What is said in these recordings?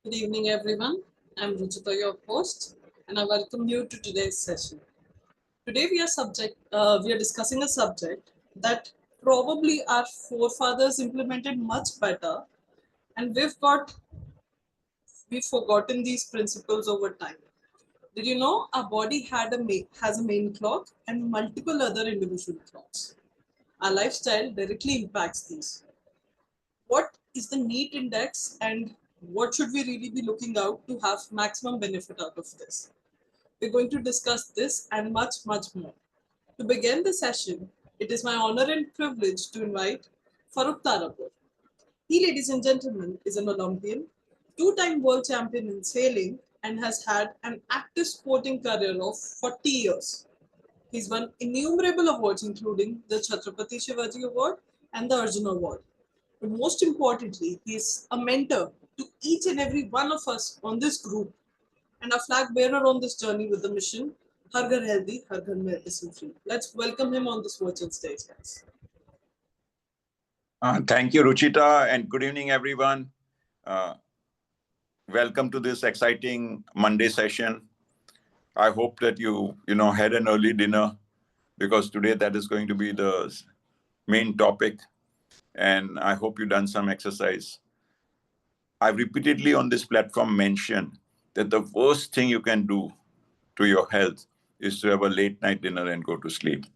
Good evening, everyone. I'm Ruchita, your host, and I welcome you to today's session. Today, we are discussing a subject that probably our forefathers implemented much better, and we've forgotten these principles over time. Did you know our body has a main clock and multiple other individual clocks? Our lifestyle directly impacts these. What is the NEAT index, and what should we really be looking out to have maximum benefit out of this? We're going to discuss this and much, much more. To begin the session, it is my honor and privilege to invite Farooq Tarapur. He, ladies and gentlemen, is an Olympian, two-time world champion in sailing, and has had an active sporting career of 40 years. He's won innumerable awards, including the Chhatrapati Shivaji Award and the Arjuna Award. But most importantly, he's a mentor to each and every one of us on this group and a flag bearer on this journey with the mission Har Ghar Healthy, Har Ghar Medicine Free. Let's welcome him on this virtual stage, guys. Thank you, Ruchita, and good evening, everyone. Uh, Welcome to this exciting Monday session. I hope that you had an early dinner because today that is going to be the main topic, and I hope you've done some exercise. I've repeatedly on this platform mentioned that the worst thing you can do to your health is to have a late night dinner and go to sleep.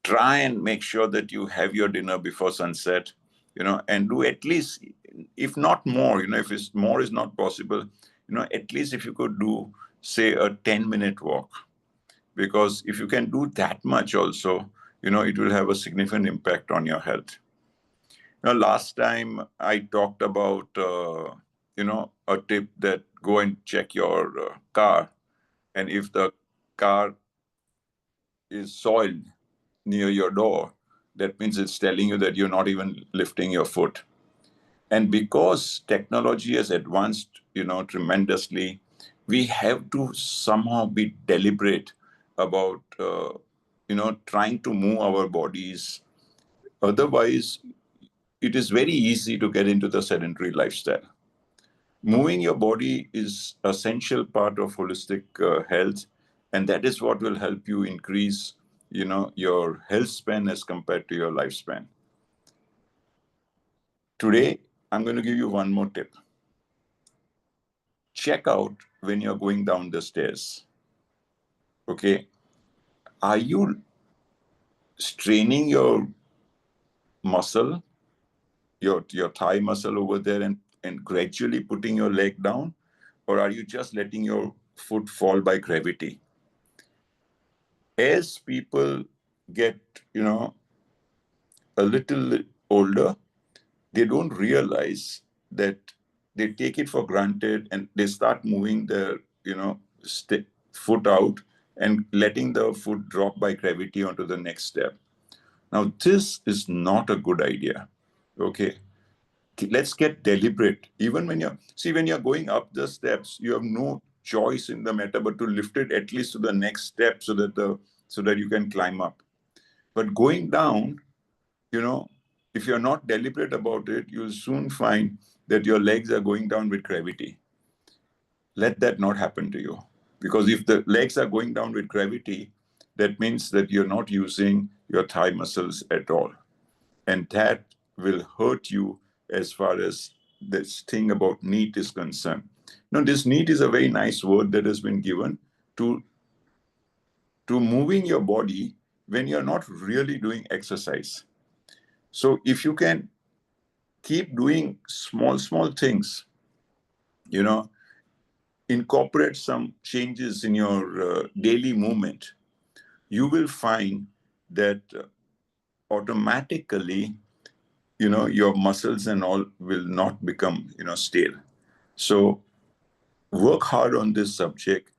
Try and make sure that you have your dinner before sunset, and do at least, if not more, if it's more is not possible, at least if you could do, say, a 10-minute walk. Because if you can do that much also, it will have a significant impact on your health. Last time I talked about, a tip that go and check your car. And if the car is soiled near your door, that means it's telling you that you're not even lifting your foot. And because technology has advanced, tremendously, we have to somehow be deliberate about, trying to move our bodies. Otherwise, it is very easy to get into the sedentary lifestyle. Moving your body is essential part of holistic health, and that is what will help you increase your health span as compared to your lifespan. Today I'm going to give you one more tip. Check out when you're going down the stairs. Okay, are you straining your muscle, your thigh muscle over there, and gradually putting your leg down, or are you just letting your foot fall by gravity? As people get a little older, they don't realize that they take it for granted and they start moving their foot out and letting the foot drop by gravity onto the next step. Now this is not a good idea. Okay, let's get deliberate. Even when you're going up the steps, you have no choice in the matter but to lift it at least to the next step so that you can climb up. But going down, if you're not deliberate about it, you'll soon find that your legs are going down with gravity. Let that not happen to you. Because if the legs are going down with gravity, that means that you're not using your thigh muscles at all. And that will hurt you as far as this thing about NEAT is concerned. Now, this NEAT is a very nice word that has been given to moving your body when you're not really doing exercise. So if you can keep doing small things, incorporate some changes in your daily movement, you will find that automatically, your muscles and all will not become, stale. So work hard on this subject.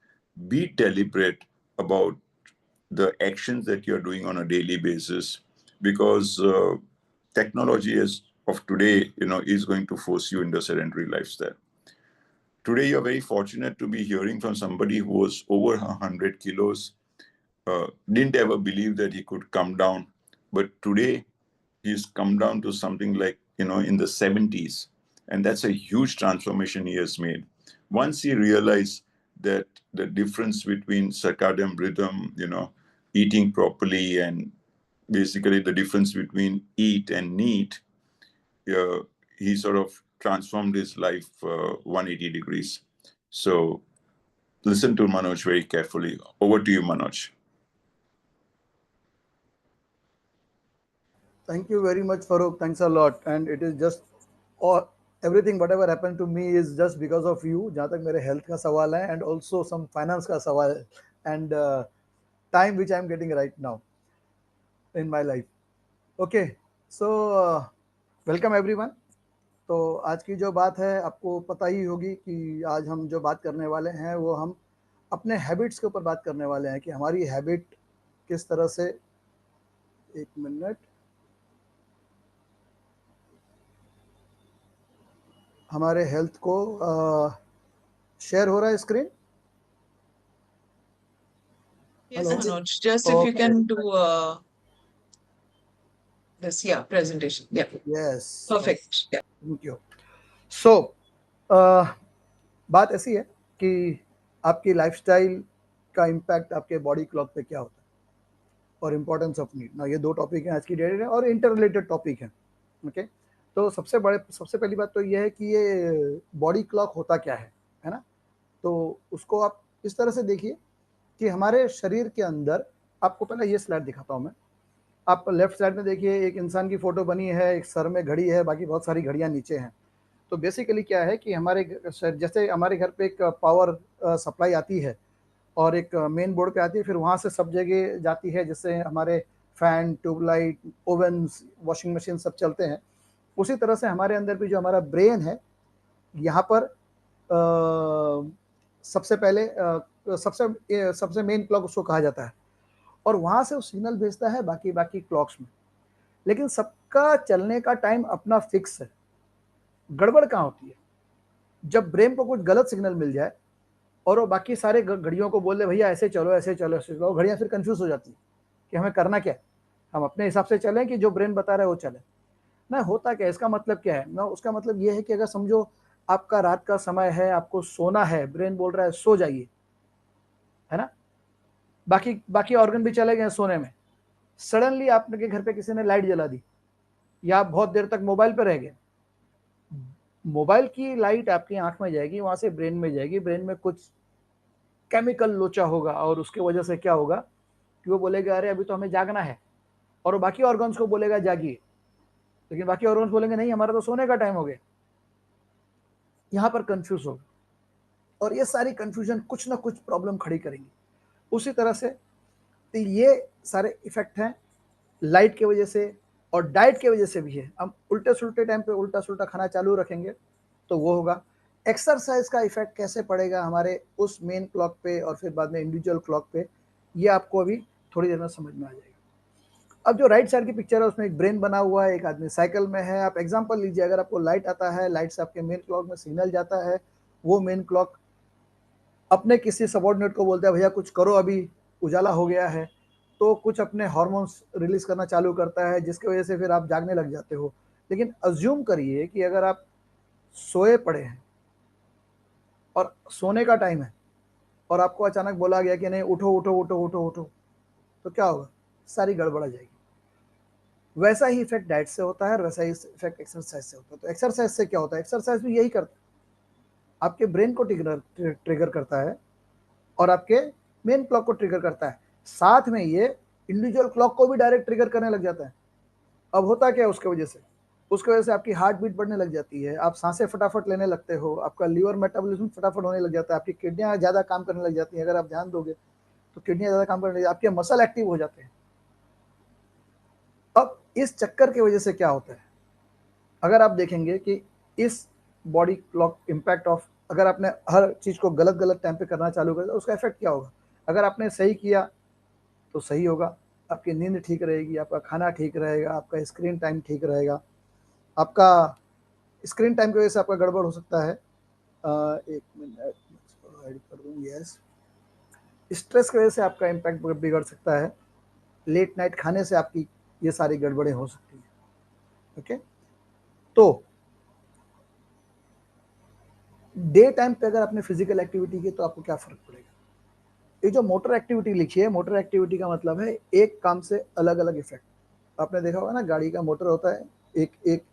Be deliberate about the actions that you're doing on a daily basis, because technology of today, is going to force you into a sedentary lifestyle. Today, you're very fortunate to be hearing from somebody who was over 100 kilos, didn't ever believe that he could come down. But today, he's come down to something like, in the 70s. And that's a huge transformation he has made. Once he realized that the difference between circadian rhythm, eating properly, and basically the difference between eat and neat, he sort of transformed his life 180 degrees. So listen to Manoj very carefully. Over to you, Manoj. Thank you very much, Farooq. Thanks a lot. And it is just all everything whatever happened to me is just because of you. जहाँ तक मेरे health का सवाल है and also some finance का सवाल and time which I am getting right now in my life. Okay, so welcome everyone. तो आज की जो बात है आपको पता ही होगी कि आज हम जो बात करने वाले हैं वो हम अपने हैबिट्स के ऊपर बात करने वाले हैं कि हमारी हैबिट किस तरह से, एक मिनट, हमारे हेल्थ को शेयर हो रहा है screen. Yes, Hello. Manoj, just if you Okay. can do this, presentation. Yeah, Yes. perfect. Yeah. Thank you. So, बात ऐसी है कि आपकी लाइफस्टाइल का इम्पैक्ट आपके बॉडी क्लॉक पे क्या होता है और इम्पोर्टेंस ऑफ नीड ना, ये दो टॉपिक हैं आज की डेट में और इंटर रिलेटेड टॉपिक हैं. ओके, तो सबसे पहली बात तो ये है कि ये बॉडी क्लॉक होता क्या है ना. तो उसको आप इस तरह से देखिए कि हमारे शरीर के अंदर, आपको पहले ये स्लाइड दिखाता हूँ मैं. आप लेफ्ट साइड में देखिए एक इंसान की फोटो बनी है, एक सर में घड़ी है, बाकी बहुत सारी घड़ियाँ नीचे हैं. तो बेसिकली क्या है कि जैसे हमारे घर पे एक पावर सप्लाई आती है और एक मेन बोर्ड पे आती है, फिर वहाँ से सब जगह जाती है, जिससे हमारे fan, tubelight, ovens, washing machine सब चलते हैं. उसी तरह से हमारे अंदर भी जो हमारा ब्रेन है, यहाँ पर सबसे पहले सबसे मेन क्लॉक उसको कहा जाता है और वहाँ से वो सिग्नल भेजता है बाकी क्लॉक्स में. लेकिन सबका चलने का टाइम अपना फिक्स है. गड़बड़ कहाँ होती है? जब ब्रेन को कुछ गलत सिग्नल मिल जाए और वो बाकी सारे घड़ियों को बोल दे भैया ऐसे चलो ऐसे चलो ऐसे चलो, घड़ियाँ फिर कंफ्यूज हो जाती है कि हमें करना क्या है. हम अपने हिसाब से चलें कि जो ब्रेन बता रहा है वो चले ना. होता क्या है, इसका मतलब क्या है ना? उसका मतलब ये है कि अगर समझो आपका रात का समय है, आपको सोना है, ब्रेन बोल रहा है सो जाइए, है ना. बाकी ऑर्गन भी चले गए सोने में. सडनली आपके घर पे किसी ने लाइट जला दी या आप बहुत देर तक मोबाइल पे रह गए. मोबाइल की लाइट आपकी आंख में जाएगी, वहां से ब्रेन में जाएगी, ब्रेन में कुछ केमिकल लोचा होगा और उसके वजह से क्या होगा कि वो बोलेगा अरे अभी तो हमें जागना है, और वो बाकी ऑर्गन्स को बोलेगा जागिए. लेकिन बाकी ऑर्गन्स बोलेंगे नहीं, हमारा तो सोने का टाइम हो गया. यहाँ पर कंफ्यूज होगा और ये सारी कंफ्यूजन कुछ ना कुछ प्रॉब्लम खड़ी करेंगी. उसी तरह से तो ये सारे इफेक्ट हैं लाइट की वजह से और डाइट की वजह से भी है. हम उल्टे सुल्टे टाइम पे उल्टा सुल्टा खाना चालू रखेंगे तो वो होगा. एक्सरसाइज का इफेक्ट कैसे पड़ेगा हमारे उस मेन क्लॉक पे और फिर बाद में इंडिविजुअल क्लॉक पे, ये आपको अभी थोड़ी देर में समझ में आ जाएगा. अब जो राइट साइड की पिक्चर है उसमें एक ब्रेन बना हुआ है, एक आदमी साइकिल में है. आप एग्जांपल लीजिए, अगर आपको लाइट आता है, लाइट से आपके मेन क्लॉक में सिग्नल जाता है, वो मेन क्लॉक अपने किसी सबऑर्डिनेट को बोलता है भैया कुछ करो अभी उजाला हो गया है, तो कुछ अपने हार्मोन्स रिलीज करना चालू करता है, जिसकी वजह से फिर आप जागने लग जाते हो. लेकिन अज्यूम करिए कि अगर आप सोए पड़े हैं और सोने का टाइम है और आपको अचानक बोला गया कि नहीं उठो उठो उठो उठो उठो, तो क्या होगा? सारी गड़बड़ आ जाएगी. वैसा ही इफेक्ट डाइट से होता है और वैसा ही इफेक्ट एक्सरसाइज से होता है. तो एक्सरसाइज से क्या होता है? एक्सरसाइज भी यही करता है, आपके ब्रेन को ट्रिगर करता है और आपके मेन क्लॉक को ट्रिगर करता है. साथ में ये इंडिविजुअल क्लॉक को भी डायरेक्ट ट्रिगर करने लग जाता है. अब होता क्या है उसके वजह से आपकी हार्ट बीट बढ़ने लग जाती है, आप सांसें फटाफट लेने लगते हो, आपका लीवर मेटाबॉलिज्म फटाफट होने लग जाता है, आपकी किडनियां ज़्यादा काम करने लग जाती हैं. अगर आप ध्यान दोगे तो किडनियां ज़्यादा काम करने लग जाती हैं, आपके मसल एक्टिव हो जाते हैं. अब इस चक्कर की वजह से क्या होता है, अगर आप देखेंगे कि इस बॉडी क्लॉक इम्पैक्ट ऑफ, अगर आपने हर चीज़ को गलत गलत टाइम पे करना चालू कर दिया, उसका इफेक्ट क्या होगा? अगर आपने सही किया तो सही होगा, आपकी नींद ठीक रहेगी, आपका खाना ठीक रहेगा, आपका स्क्रीन टाइम ठीक रहेगा. आपका स्क्रीन टाइम की वजह से आपका गड़बड़ हो सकता है. एक मिनट कर दूँ. यस, स्ट्रेस की वजह से आपका इम्पैक्ट बिगड़ सकता है. लेट नाइट खाने से आपकी ये सारी गड़बड़ें हो सकती हैं. ओके, तो डे टाइम पे अगर आपने फिजिकल एक्टिविटी की तो आपको क्या फर्क पड़ेगा? ये जो मोटर एक्टिविटी लिखी है, मोटर एक्टिविटी का मतलब है एक काम से अलग अलग इफेक्ट। आपने देखा होगा ना, गाड़ी का मोटर होता है, एक एक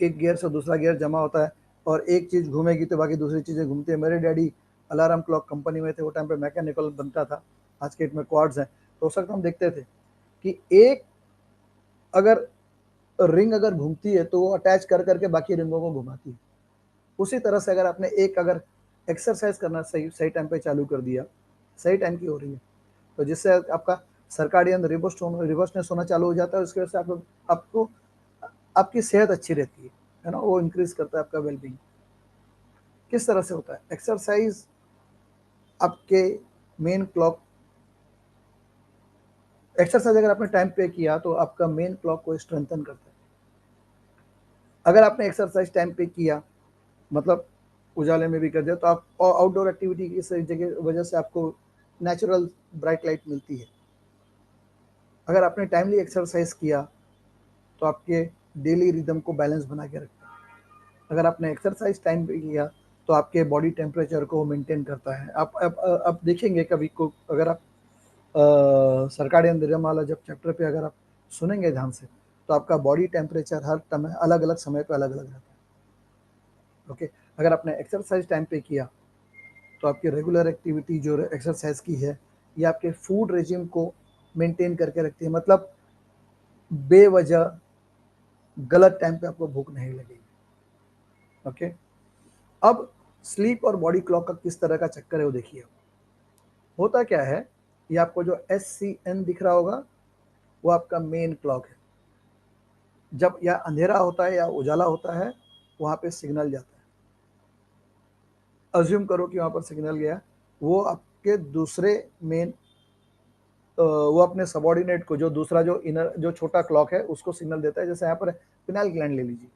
एक गियर से दूसरा गियर जमा होता है और एक चीज घूमेगी तो बाकी दूसरी चीजें घूमती है। मेरे डैडी अलार्म क्लॉक कंपनी में थे, वो टाइम पे मैकेनिकल बनता था, आज के डेट में क्वार्ट्स हैं, तो उस वक्त हम देखते थे कि एक अगर रिंग अगर घूमती है तो वो अटैच कर करके बाकी रिंगों को घुमाती है। उसी तरह से अगर आपने एक अगर एक्सरसाइज करना सही सही टाइम पे चालू कर दिया, सही टाइम की हो रही है, तो जिससे आपका सर्काडियन रिवर्सनेस होना चालू हो जाता है, उसकी वजह से आपको आपकी सेहत अच्छी रहती है ना, वो इंक्रीज करता है आपका वेलबींग। किस तरह से होता है? एक्सरसाइज आपके मेन क्लॉक, एक्सरसाइज अगर आपने टाइम पे किया तो आपका मेन क्लॉक को स्ट्रेंथन करता है। अगर आपने एक्सरसाइज टाइम पे किया, मतलब उजाले में भी कर दिया, तो आप आउटडोर एक्टिविटी की सही जगह वजह से आपको नेचुरल ब्राइट लाइट मिलती है। अगर आपने टाइमली एक्सरसाइज किया तो आपके डेली रिदम को बैलेंस बना के रखता है। अगर आपने एक्सरसाइज टाइम पे किया तो आपके बॉडी टेम्परेचर को मेंटेन करता है। आप देखेंगे कभी को, अगर आप सर्काडियन रिदम वाला जब चैप्टर पे अगर आप सुनेंगे ध्यान से, तो आपका बॉडी टेम्परेचर हर समय अलग अलग समय पे अलग अलग रहता है। ओके, अगर आपने एक्सरसाइज टाइम पे किया तो आपकी रेगुलर एक्टिविटी जो एक्सरसाइज की है, ये आपके फूड रेजिम को मेंटेन करके रखती है। मतलब बेवजह गलत टाइम पे आपको भूख नहीं लगेगी। ओके, अब स्लीप और बॉडी क्लॉक का किस तरह का चक्कर है वो देखिए। होता क्या है, ये आपको जो SCN दिख रहा होगा वो आपका मेन क्लॉक है। जब या अंधेरा होता है या उजाला होता है, वहां पे सिग्नल जाता है। अज्यूम करो कि वहां पर सिग्नल गया, वो आपके दूसरे मेन, वो अपने सबॉर्डिनेट को, जो दूसरा जो इनर जो छोटा क्लॉक है उसको सिग्नल देता है। जैसे यहाँ पर पिनाइल ग्लैंड ले लीजिए,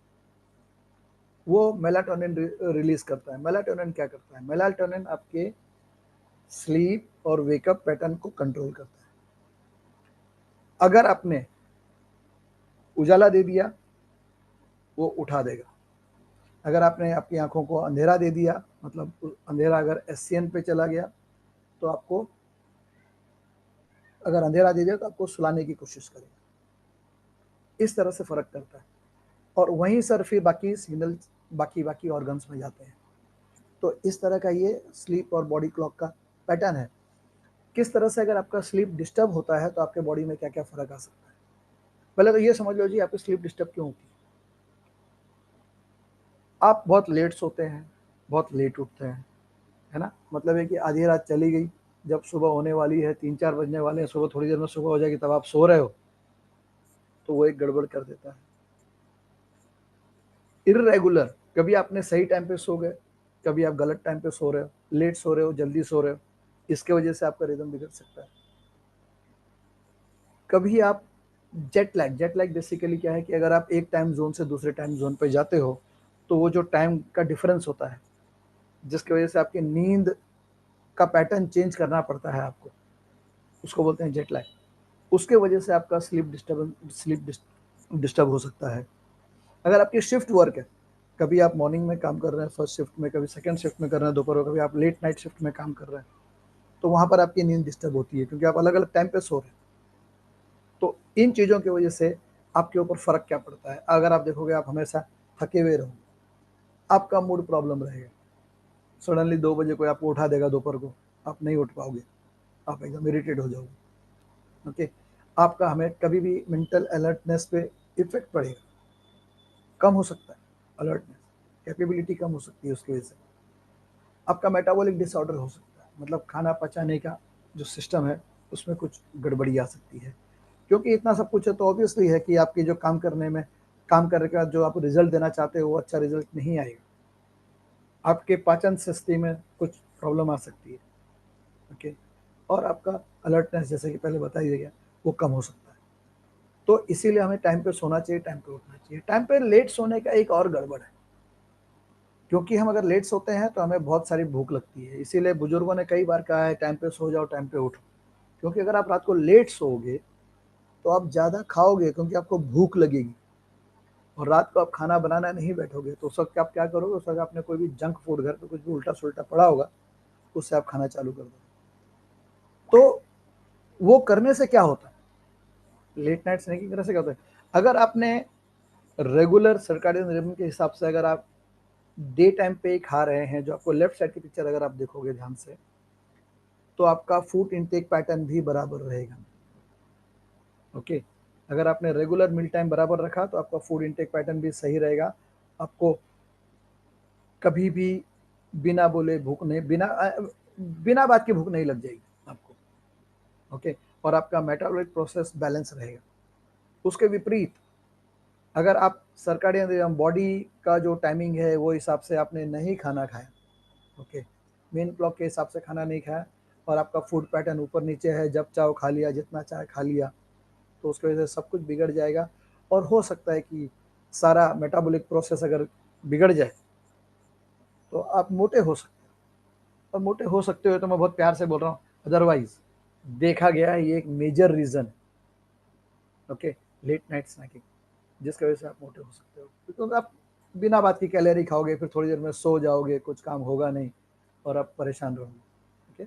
वो मेलाटोनिन रिलीज करता है। मेलाटोनिन क्या करता है? मेलाटोनिन आपके स्लीप और वेकअप पैटर्न को कंट्रोल करता है। अगर आपने उजाला दे दिया, वो उठा देगा। अगर आपने आपकी आंखों को अंधेरा दे दिया, मतलब अंधेरा अगर SCN पे चला गया, तो आपको, अगर अंधेरा दे दिया तो आपको सुलाने की कोशिश करेगा। इस तरह से फर्क करता है। और वहीं सर फिर बाकी सिग्नल बाकी बाकी ऑर्गन्स में जाते हैं। तो इस तरह का ये स्लीप और बॉडी क्लॉक का पैटर्न है। किस तरह से अगर आपका स्लीप डिस्टर्ब होता है तो आपके बॉडी में क्या क्या फर्क आ सकता है? पहले तो ये समझ लो जी, आपकी स्लीप डिस्टर्ब क्यों होती है। आप बहुत लेट सोते हैं, बहुत लेट उठते हैं, है ना। मतलब है कि आधी रात चली गई, जब सुबह होने वाली है, 3-4 बजने वाले हैं, सुबह थोड़ी देर में सुबह हो जाएगी, तब आप सो रहे हो, तो वो एक गड़बड़ कर देता है। इर्रेगुलर, कभी आपने सही टाइम पे सो गए, कभी आप गलत टाइम पे सो रहे हो, लेट सो रहे हो, जल्दी सो रहे हो, इसके वजह से आपका रिदम बिगड़ सकता है। कभी आप जेट लैग बेसिकली क्या है कि अगर आप एक टाइम जोन से दूसरे टाइम जोन पे जाते हो, तो वो जो टाइम का डिफरेंस होता है, जिसकी वजह से आपकी नींद का पैटर्न चेंज करना पड़ता है आपको, उसको बोलते हैं जेट लैग। उसके वजह से आपका स्लीप डिस्टर्ब हो सकता है। अगर आपकी शिफ्ट वर्क है, कभी आप मॉर्निंग में काम कर रहे हैं फर्स्ट शिफ्ट में, कभी सेकंड शिफ्ट में कर रहे हैं दोपहर को, कभी आप लेट नाइट शिफ्ट में काम कर रहे हैं, तो वहाँ पर आपकी नींद डिस्टर्ब होती है, क्योंकि आप अलग अलग टाइम पे सो रहे हैं। तो इन चीज़ों की वजह से आपके ऊपर फ़र्क क्या पड़ता है? अगर आप देखोगे आप हमेशा थके हुए रहोगे, आपका मूड प्रॉब्लम रहेगा। सडनली 2 बजे कोई आपको उठा देगा दोपहर को, आप नहीं उठ पाओगे, आप एकदम इरिटेट हो जाओगे। ओके, आपका हमें कभी भी मेंटल अलर्टनेस पे इफेक्ट पड़ेगा, कम हो सकता है अलर्टनेस, कैपेबिलिटी कम हो सकती है उसकी वजह से। आपका मेटाबॉलिक डिसऑर्डर हो सकता है, मतलब खाना पचाने का जो सिस्टम है उसमें कुछ गड़बड़ी आ सकती है। क्योंकि इतना सब कुछ है तो ऑब्वियसली है कि आपकी जो काम करने में, काम करने का जो आप रिजल्ट देना चाहते हो वो अच्छा रिजल्ट नहीं आएगा। आपके पाचन शक्ति में कुछ प्रॉब्लम आ सकती है। ओके, और आपका अलर्टनेस, जैसे कि पहले बता ही गया, वो कम हो सकता है। तो इसीलिए हमें टाइम पे सोना चाहिए, टाइम पे उठना चाहिए। टाइम पे लेट सोने का एक और गड़बड़ है, क्योंकि हम अगर लेट सोते हैं तो हमें बहुत सारी भूख लगती है। इसीलिए बुजुर्गों ने कई बार कहा है टाइम पे सो जाओ, टाइम पे उठो। क्योंकि अगर आप रात को लेट सोओगे तो आप ज़्यादा खाओगे, क्योंकि आपको भूख लगेगी। और रात को आप खाना बनाना नहीं बैठोगे तो उस वक्त आप क्या करोगे, उस वक्त आपने कोई भी जंक फूड घर पे कुछ भी उल्टा सुल्टा पड़ा होगा, उससे आप खाना चालू कर दोगे। तो वो करने से क्या होता है, लेट नाइट स्नैकिंग करने से क्या होता है, अगर आपने रेगुलर सर्काडियन रिदम के हिसाब से अगर आप डे टाइम पे ही खा रहे हैं, जो आपको लेफ्ट साइड की पिक्चर अगर आप देखोगे ध्यान से, तो आपका फूड इनटेक पैटर्न भी बराबर रहेगा। ओके, अगर आपने रेगुलर मील टाइम बराबर रखा तो आपका फूड इनटेक पैटर्न भी सही रहेगा। आपको कभी भी बिना बोले भूख नहीं, बिना बात की भूख नहीं लग जाएगी आपको। ओके, और आपका मेटाबॉलिक प्रोसेस बैलेंस रहेगा। उसके विपरीत अगर आप सर्काडियन बॉडी का जो टाइमिंग है वो हिसाब से आपने नहीं खाना खाया, ओके, मेन क्लॉक के हिसाब से खाना नहीं खाया, और आपका फूड पैटर्न ऊपर नीचे है, जब चाहो खा लिया, जितना चाहे खा लिया, तो उसकी वजह से सब कुछ बिगड़ जाएगा। और हो सकता है कि सारा मेटाबॉलिक प्रोसेस अगर बिगड़ जाए तो आप मोटे हो सकते हो। और मोटे हो सकते हो तो मैं बहुत प्यार से बोल रहा हूँ, अदरवाइज देखा गया है ये एक major reason, okay, late night snacking, जिसकी वजह से आप मोटे हो सकते हो, क्योंकि आप बिना बात की कैलोरी खाओगे, फिर थोड़ी देर में सो जाओगे, कुछ काम होगा नहीं और आप परेशान रहोगे। ओके,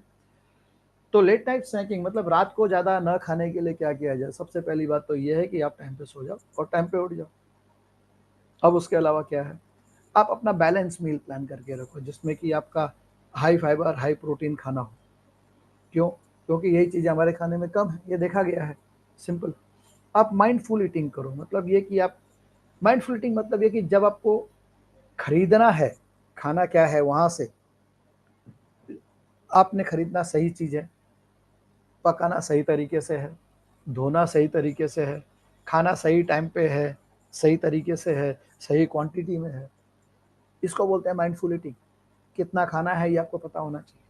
तो लेट नाइट स्नैकिंग मतलब रात को ज़्यादा न खाने के लिए क्या किया जाए, सबसे पहली बात तो ये है कि आप टाइम पे सो जाओ और टाइम पे उठ जाओ। अब उसके अलावा क्या है, आप अपना बैलेंस मील प्लान करके रखो, जिसमें कि आपका हाई फाइबर हाई प्रोटीन खाना हो। क्यों? क्योंकि यही चीज़ें हमारे खाने में कम है, ये देखा गया है। सिंपल, आप माइंडफुल ईटिंग करो, मतलब ये कि आप माइंडफुल ईटिंग मतलब ये कि जब आपको खरीदना है खाना क्या है, वहाँ से आपने खरीदना सही चीज़ है, पकाना सही तरीके से है, धोना सही तरीके से है, खाना सही टाइम पे है, सही तरीके से है, सही क्वांटिटी में है। इसको बोलते हैं माइंडफुल ईटिंग। कितना खाना है ये आपको पता होना चाहिए।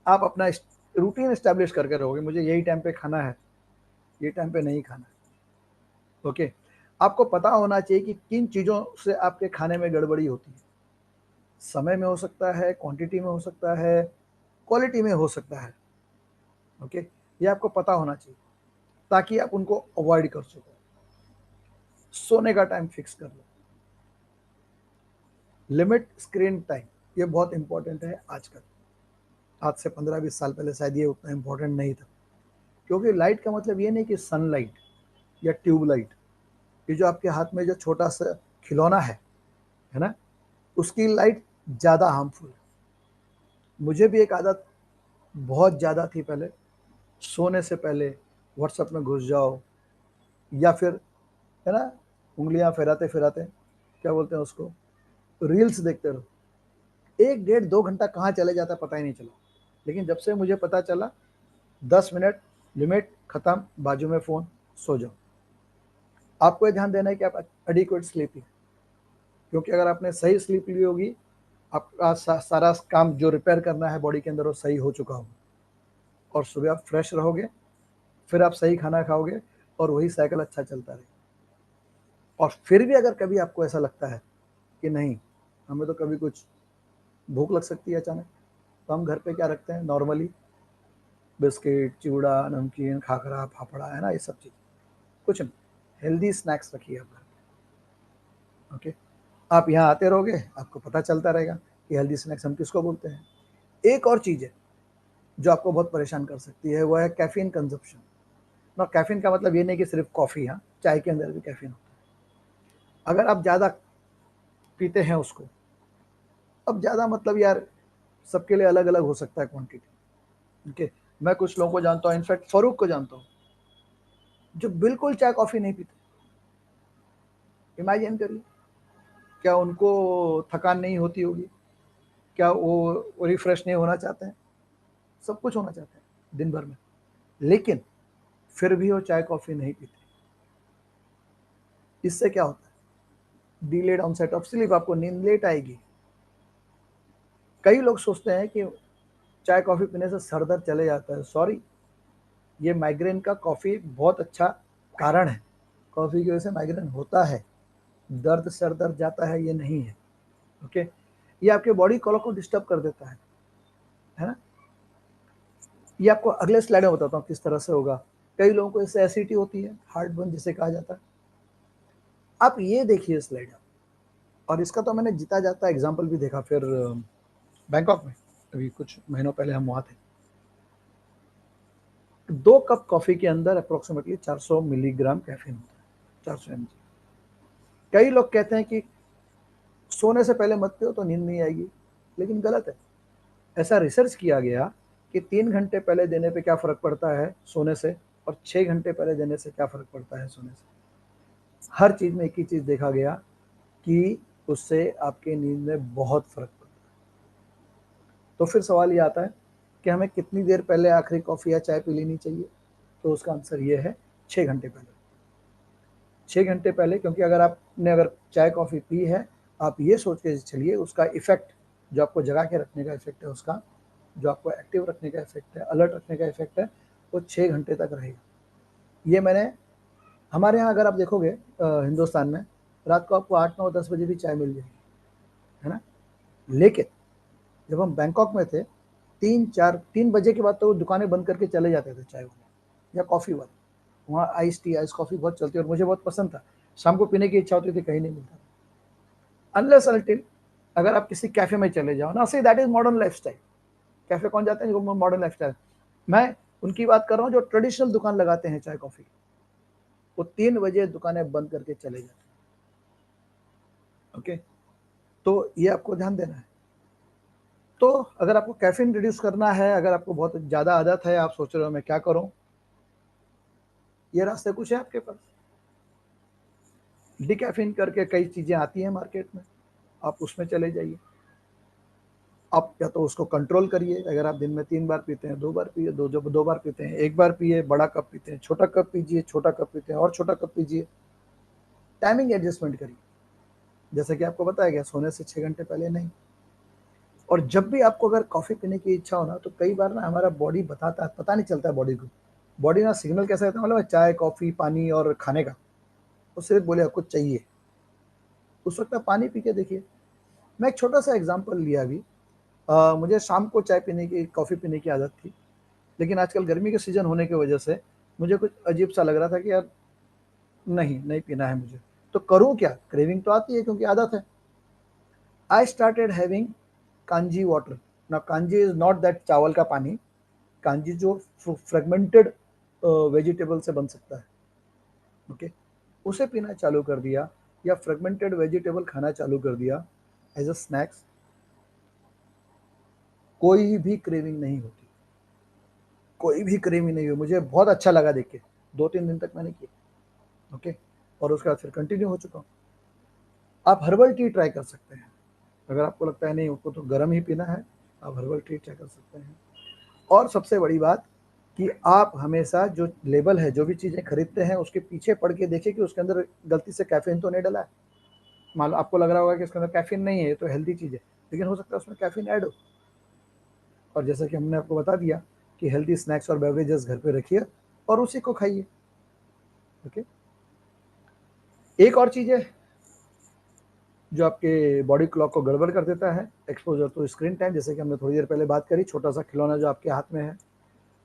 आप अपना रूटीन एस्टेब्लिश करके रहोगे, मुझे यही टाइम पे खाना है, ये टाइम पे नहीं खाना है। ओके, आपको पता होना चाहिए कि किन चीज़ों से आपके खाने में गड़बड़ी होती है। समय में हो सकता है, क्वांटिटी में हो सकता है, क्वालिटी में हो सकता है। ओके, ये आपको पता होना चाहिए ताकि आप उनको अवॉइड कर सको। सोने का टाइम फिक्स कर लो। लिमिट स्क्रीन टाइम, ये बहुत इंपॉर्टेंट है आजकल। आज से 15-20 साल पहले शायद ये उतना इंपॉर्टेंट नहीं था, क्योंकि लाइट का मतलब ये नहीं कि सनलाइट या ट्यूबलाइट, ये जो आपके हाथ में जो छोटा सा खिलौना है ना, उसकी लाइट ज़्यादा हार्मफुल है। मुझे भी एक आदत बहुत ज़्यादा थी पहले, सोने से पहले व्हाट्सएप में घुस जाओ, या फिर है ना उंगलियां फिराते फिराते क्या बोलते हैं उसको, रील्स देखते रहो। 1 डेढ़ 2 घंटा कहाँ चले जाता पता ही नहीं चला। लेकिन जब से मुझे पता चला 10 मिनट लिमिट ख़त्म, बाजू में फ़ोन, सो जाओ। आपको ये ध्यान देना है कि आप एडिक्वेट स्लीप लें, क्योंकि अगर आपने सही स्लीप ली होगी, आपका सारा काम जो रिपेयर करना है बॉडी के अंदर वो सही हो चुका होगा, और सुबह आप फ्रेश रहोगे, फिर आप सही खाना खाओगे, और वही साइकिल अच्छा चलता रहेगा। और फिर भी अगर कभी आपको ऐसा लगता है कि नहीं, हमें तो कभी कुछ भूख लग सकती है अचानक, तो हम घर पे क्या रखते हैं नॉर्मली, बिस्किट, चिवड़ा, नमकीन, खाखरा, फाफड़ा, है ना, ये सब चीज़, कुछ नहीं, हेल्दी स्नैक्स रखिए आप घर पे। ओके, आप यहाँ आते रहोगे, आपको पता चलता रहेगा कि हेल्दी स्नैक्स हम किसको बोलते हैं। एक और चीज़ है जो आपको बहुत परेशान कर सकती है, वो है कैफीन कंजप्शन। ना, कैफीन का मतलब ये नहीं कि सिर्फ कॉफ़ी, हाँ, चाय के अंदर भी कैफीन होता है। अगर आप ज़्यादा पीते हैं उसको, अब ज़्यादा मतलब यार सबके लिए अलग अलग हो सकता है क्वांटिटी। ओके, मैं कुछ लोगों को जानता हूँ, इनफैक्ट फारूक को जानता हूँ, जो बिल्कुल चाय कॉफ़ी नहीं पीते। इमेजिन करिए, क्या उनको थकान नहीं होती होगी? क्या वो रिफ्रेश नहीं होना चाहते हैं? सब कुछ होना चाहते हैं दिन भर में, लेकिन फिर भी वो चाय कॉफ़ी नहीं पीते। इससे क्या होता है, डिलेड ऑनसेट ऑफ स्लीप, आपको नींद लेट आएगी। कई लोग सोचते हैं कि चाय कॉफ़ी पीने से सर दर्द चले जाता है। सॉरी, ये माइग्रेन का कॉफ़ी बहुत अच्छा कारण है। कॉफ़ी की वजह से माइग्रेन होता है, दर्द सर दर्द जाता है ये नहीं है। ओके, ये आपके बॉडी क्लॉक को डिस्टर्ब कर देता है ना। ये आपको अगले स्लाइड में बताता हूँ किस तरह से होगा। कई लोगों को इससे एसिडिटी होती है, हार्ट बर्न जिसे कहा जाता है। आप ये देखिए स्लाइड, और इसका तो मैंने जीता जाता एग्जाम्पल भी देखा फिर बैंकॉक में, अभी कुछ महीनों पहले हम वहाँ थे। 2 कप कॉफ़ी के अंदर अप्रोक्सीमेटली 400 मिलीग्राम कैफीन होता है, 400 mg। कई लोग कहते हैं कि सोने से पहले मत पियो तो नींद नहीं आएगी, लेकिन गलत है। ऐसा रिसर्च किया गया कि 3 घंटे पहले देने पे क्या फ़र्क पड़ता है सोने से, और 6 घंटे पहले देने से क्या फ़र्क पड़ता है सोने से। हर चीज़ में एक ही चीज़ देखा गया कि उससे आपके नींद में बहुत फ़र्क पड़ता है। तो फिर सवाल ये आता है कि हमें कितनी देर पहले आखिरी कॉफ़ी या चाय पी लेनी चाहिए? तो उसका आंसर ये है 6 घंटे पहले। 6 घंटे पहले, क्योंकि अगर चाय कॉफ़ी पी है, आप ये सोच के चलिए उसका इफ़ेक्ट, जो आपको जगा के रखने का इफ़ेक्ट है उसका, जो आपको एक्टिव रखने का इफ़ेक्ट है, अलर्ट रखने का इफ़ेक्ट है, वो 6 घंटे तक रहेगा। ये मैंने हमारे यहाँ अगर आप देखोगे हिंदुस्तान में रात को आपको 8, 9, 10 बजे भी चाय मिल जाएगी, है ना? लेकिन जब हम बैंकॉक में थे, 3 बजे के बाद तो वो दुकानें बंद करके चले जाते थे चाय वाले या कॉफ़ी वाले। वहाँ आइस टी, आइस कॉफ़ी बहुत चलती है और मुझे बहुत पसंद था। शाम को पीने की इच्छा होती थी, कहीं नहीं मिलता। अनलेस अनटिल अगर आप किसी कैफ़े में चले जाओ ना, say that is modern lifestyle. Cafe कौन जाते हैं? जो मॉडर्न लाइफ़स्टाइल। मैं उनकी बात कर रहा हूँ जो ट्रेडिशनल दुकान लगाते हैं चाय कॉफ़ी, वो 3 बजे दुकानें बंद करके चले जाते हैं। ओके, तो ये आपको ध्यान देना है। तो अगर आपको कैफीन रिड्यूस करना है, अगर आपको बहुत ज़्यादा आदत है, आप सोच रहे हो मैं क्या करूं, ये रास्ते कुछ है आपके पास। डिकैफीन करके कई चीज़ें आती हैं मार्केट में, आप उसमें चले जाइए। आप या तो उसको कंट्रोल करिए, अगर आप दिन में 3 बार पीते हैं 2 बार पिए, जब 2 बार पीते हैं 1 बार पिए, बड़ा कप पीते हैं छोटा कप पीजिए, छोटा कप पीते हैं और छोटा कप पीजिए। टाइमिंग एडजस्टमेंट करिए, जैसे कि आपको बताया गया सोने से 6 घंटे पहले नहीं। और जब भी आपको अगर कॉफ़ी पीने की इच्छा हो ना, तो कई बार ना हमारा बॉडी बताता है, पता नहीं चलता है बॉडी को। बॉडी ना सिग्नल कैसा देता है मतलब चाय, कॉफ़ी, पानी और खाने का, वो सिर्फ बोले आपको चाहिए, उस वक्त आप पानी पी के देखिए। मैं एक छोटा सा एग्जांपल लिया अभी। मुझे शाम को चाय पीने की, कॉफ़ी पीने की आदत थी, लेकिन आजकल गर्मी के सीज़न होने की वजह से मुझे कुछ अजीब सा लग रहा था कि यार नहीं, नहीं पीना है मुझे। तो करूँ क्या? क्रेविंग तो आती है क्योंकि आदत है। I started having kanji water. ना कांजी इज़ नॉट दैट चावल का पानी, कांजी जो फ्रेगमेंटेड वेजिटेबल से बन सकता है, ओके, उसे पीना चालू कर दिया या फ्रेगमेंटेड वेजिटेबल खाना चालू कर दिया एज अ स्नैक्स। कोई भी क्रेविंग नहीं होती, कोई भी क्रेविंग नहीं हुई। मुझे बहुत अच्छा लगा देख के, 2-3 दिन तक मैंने किया, ओके, और उसके बाद फिर कंटिन्यू हो चुका हूँ। आप हर्बल टी ट्राई कर सकते हैं, अगर आपको लगता है नहीं उसको तो गर्म ही पीना है, आप हर्बल टी ट्राई कर सकते हैं। और सबसे बड़ी बात कि आप हमेशा जो लेबल है, जो भी चीज़ें खरीदते हैं, उसके पीछे पढ़ के देखिए कि उसके अंदर गलती से कैफीन तो नहीं डला है। मान लो आपको लग रहा होगा कि इसके अंदर कैफीन नहीं है, ये तो हेल्दी चीज़ है, लेकिन हो सकता है उसमें कैफीन ऐड हो। और जैसा कि हमने आपको बता दिया कि हेल्दी स्नैक्स और बेवरेजेस घर पे रखिए और उसी को खाइए, ओके। एक और चीज़ है जो आपके बॉडी क्लॉक को गड़बड़ कर देता है, एक्सपोजर टू स्क्रीन टाइम, जैसे कि हमने थोड़ी देर पहले बात करी, छोटा सा खिलौना जो आपके हाथ में है,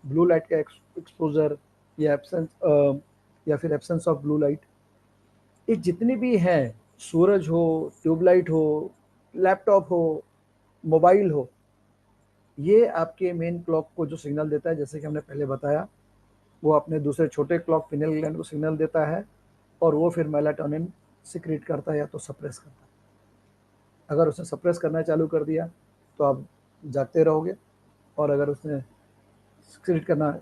ब्लू लाइट का एक्सपोजर या एब्सेंस ऑफ ब्लू लाइट, ये जितनी भी हैं, सूरज हो, ट्यूबलाइट हो, लैपटॉप हो, मोबाइल हो, ये आपके मेन क्लॉक को जो सिग्नल देता है, जैसे कि हमने पहले बताया, वो अपने दूसरे छोटे क्लॉक पिनियल ग्लैंड को सिग्नल देता है और वो फिर मेलाटोनिन सिक्रीट करता है या तो सप्रेस करता है। अगर उसने सप्रेस करना चालू कर दिया तो आप जागते रहोगे, और अगर उसने सिक्रीट करना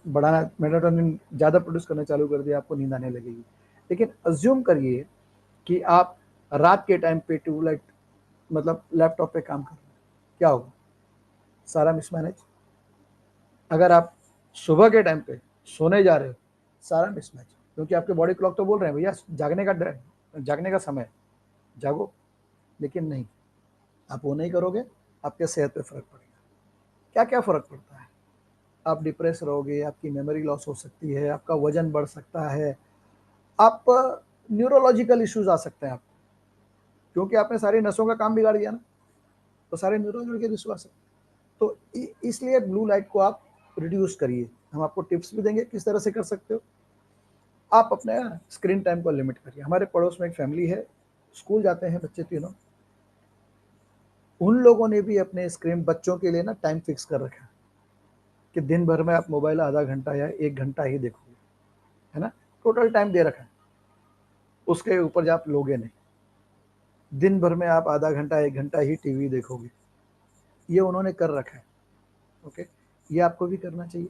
बढ़ाना, मेलाटोनिन ज़्यादा प्रोड्यूस करना चालू कर दिया, आपको नींद आने लगेगी। लेकिन अज्यूम करिए कि आप रात के टाइम पे ट्यूबलाइट मतलब लैपटॉप पे काम कर रहे हैं, क्या होगा? सारा मिसमैनेज। अगर आप सुबह के टाइम पे सोने जा रहे हो, सारा मिसमैच, क्योंकि आपके बॉडी क्लॉक तो बोल रहे हैं भैया जागने का समय है, जागो, लेकिन नहीं, आप वो नहीं करोगे, आपके सेहत पे फर्क पड़ेगा। क्या क्या फर्क पड़ता है? आप डिप्रेस रहोगे, आपकी मेमोरी लॉस हो सकती है, आपका वजन बढ़ सकता है, आप न्यूरोलॉजिकल इश्यूज आ सकते हैं आपको, क्योंकि आपने सारी नसों का काम बिगाड़ दिया ना, तो सारे न्यूरोलॉजिकल इशू आ सकते हैं। तो इसलिए ब्लू लाइट को आप रिड्यूस करिए। हम आपको टिप्स भी देंगे किस तरह से कर सकते हो। आप अपने स्क्रीन टाइम को लिमिट करिए। हमारे पड़ोस में एक फैमिली है, स्कूल जाते हैं बच्चे तीनों, उन लोगों ने भी अपने स्क्रीन बच्चों के लिए ना टाइम फिक्स कर रखा है कि दिन भर में आप मोबाइल आधा घंटा या 1 घंटा ही देखोगे, है ना, टोटल टाइम दे रखा है, उसके ऊपर आप लोगे नहीं। दिन भर में आप आधा घंटा 1 घंटा ही टीवी देखोगे, ये उन्होंने कर रखा है। ओके, ये आपको भी करना चाहिए।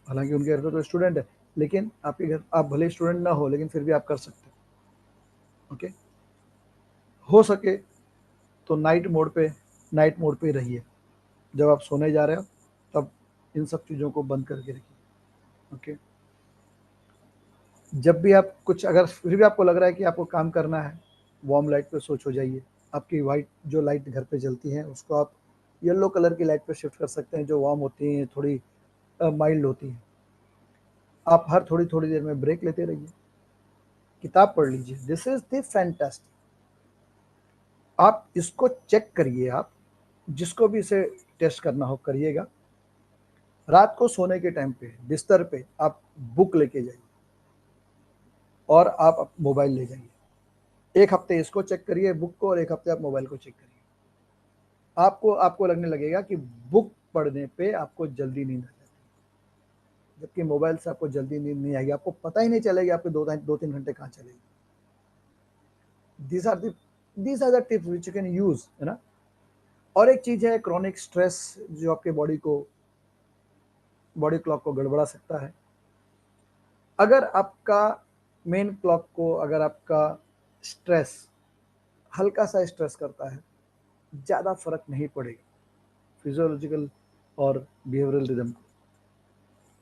हालांकि उनके घर पे तो स्टूडेंट है, लेकिन आपके घर, आप भले स्टूडेंट ना हो लेकिन फिर भी आप कर सकते हो। ओके, हो सके तो नाइट मोड पे रहिए। जब आप सोने जा रहे हो तब इन सब चीज़ों को बंद करके रखिए। ओके, जब भी आप कुछ, अगर फिर भी आपको लग रहा है कि आपको काम करना है, वार्म लाइट पे स्विच हो जाइए। आपकी वाइट जो लाइट घर पे जलती है उसको आप येलो कलर की लाइट पे शिफ्ट कर सकते हैं, जो वार्म होती हैं, थोड़ी माइल्ड होती हैं। आप हर थोड़ी थोड़ी देर में ब्रेक लेते रहिए, किताब पढ़ लीजिए। This is the fantastic. आप इसको चेक करिए, आप जिसको भी इसे टेस्ट करना हो करिएगा। रात को सोने के टाइम पे बिस्तर पे आप बुक लेके जाइए और आप मोबाइल ले जाइए। 1 हफ्ते इसको चेक करिए बुक को, और 1 हफ्ते आप मोबाइल को चेक करिए। आपको आपको लगने लगेगा कि बुक पढ़ने पे आपको जल्दी नींद आ जाती है, जबकि मोबाइल से आपको जल्दी नींद नहीं आएगी। आपको पता ही नहीं चलेगा आपके 2-3 घंटे कहाँ चलेगी। These are the tips which you can use, है ना। और एक चीज है क्रॉनिक स्ट्रेस, जो आपके बॉडी क्लॉक को गड़बड़ा सकता है। अगर आपका मेन क्लॉक को, अगर आपका स्ट्रेस हल्का सा स्ट्रेस करता है, ज़्यादा फर्क नहीं पड़ेगा फिजियोलॉजिकल और बिहेवियरल रिदम को।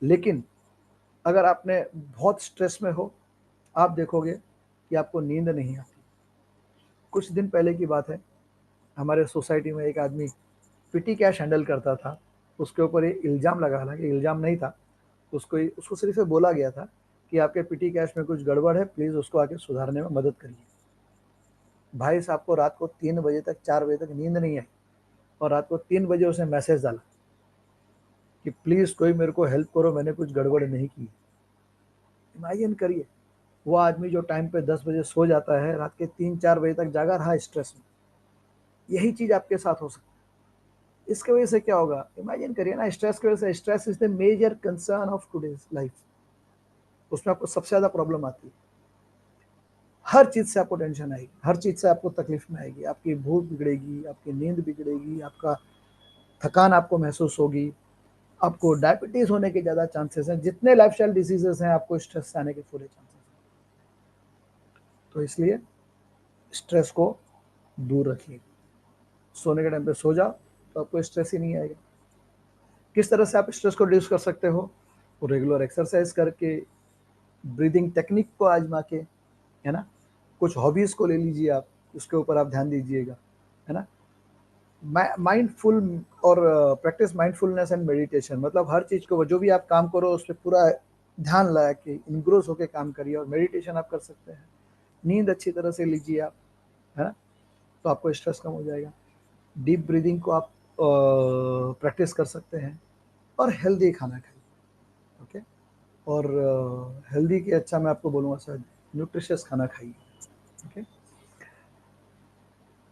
लेकिन अगर आपने बहुत स्ट्रेस में हो, आप देखोगे कि आपको नींद नहीं आती। कुछ दिन पहले की बात है, हमारे सोसाइटी में एक आदमी पिटी कैश हैंडल करता था। उसके ऊपर ये इल्ज़ाम लगा, हालांकि इल्ज़ाम नहीं था, उसको सिर्फ ये बोला गया था कि आपके पिटी कैश में कुछ गड़बड़ है, प्लीज़ उसको आके सुधारने में मदद करिए। भाई साहब को रात को 3 बजे तक, 4 बजे तक नींद नहीं आई, और रात को 3 बजे उसने मैसेज डाला कि प्लीज़ कोई मेरे को हेल्प करो, मैंने कुछ गड़बड़ नहीं की। इमेजिन करिए, वो आदमी जो टाइम पे 10 बजे सो जाता है, रात के 3-4 बजे तक जागा रहा स्ट्रेस में। यही चीज़ आपके साथ हो सकती है। इसकी वजह से क्या होगा, इमेजिन करिए ना, स्ट्रेस की वजह से, stress is the major concern of today's life. उसमें आपको सबसे ज़्यादा प्रॉब्लम आती है। हर चीज़ से आपको टेंशन आएगी, हर चीज़ से आपको तकलीफ में आएगी। आपकी भूख बिगड़ेगी, आपकी नींद बिगड़ेगी, आपका थकान आपको महसूस होगी, आपको डायबिटीज़ होने के ज़्यादा चांसेस हैं। जितने लाइफस्टाइल डिजीजेस हैं, आपको स्ट्रेस से आने के पूरे चांसेस हैं। तो इसलिए स्ट्रेस को दूर रखिए। सोने के टाइम पे सो जाओ तो आपको स्ट्रेस ही नहीं आएगा। किस तरह से आप स्ट्रेस को रिड्यूस कर सकते हो? रेगुलर एक्सरसाइज करके, ब्रीदिंग टेक्निक को आजमा के, है ना। कुछ हॉबीज़ को ले लीजिए आप, उसके ऊपर आप ध्यान दीजिएगा, है ना। माइंडफुल और प्रैक्टिस माइंडफुलनेस एंड मेडिटेशन, मतलब हर चीज़ को, जो भी आप काम करो उस पर पूरा ध्यान लगा के इनग्रोस होकर काम करिए। और मेडिटेशन आप कर सकते हैं, नींद अच्छी तरह से लीजिए आप, है ना, तो आपको स्ट्रेस कम हो जाएगा। डीप ब्रीदिंग को आप प्रैक्टिस कर सकते हैं, और हेल्दी खाना खाइए। ओके, और हेल्दी के अच्छा मैं आपको बोलूँगा सर, न्यूट्रिशियस खाना खाइए। ओके,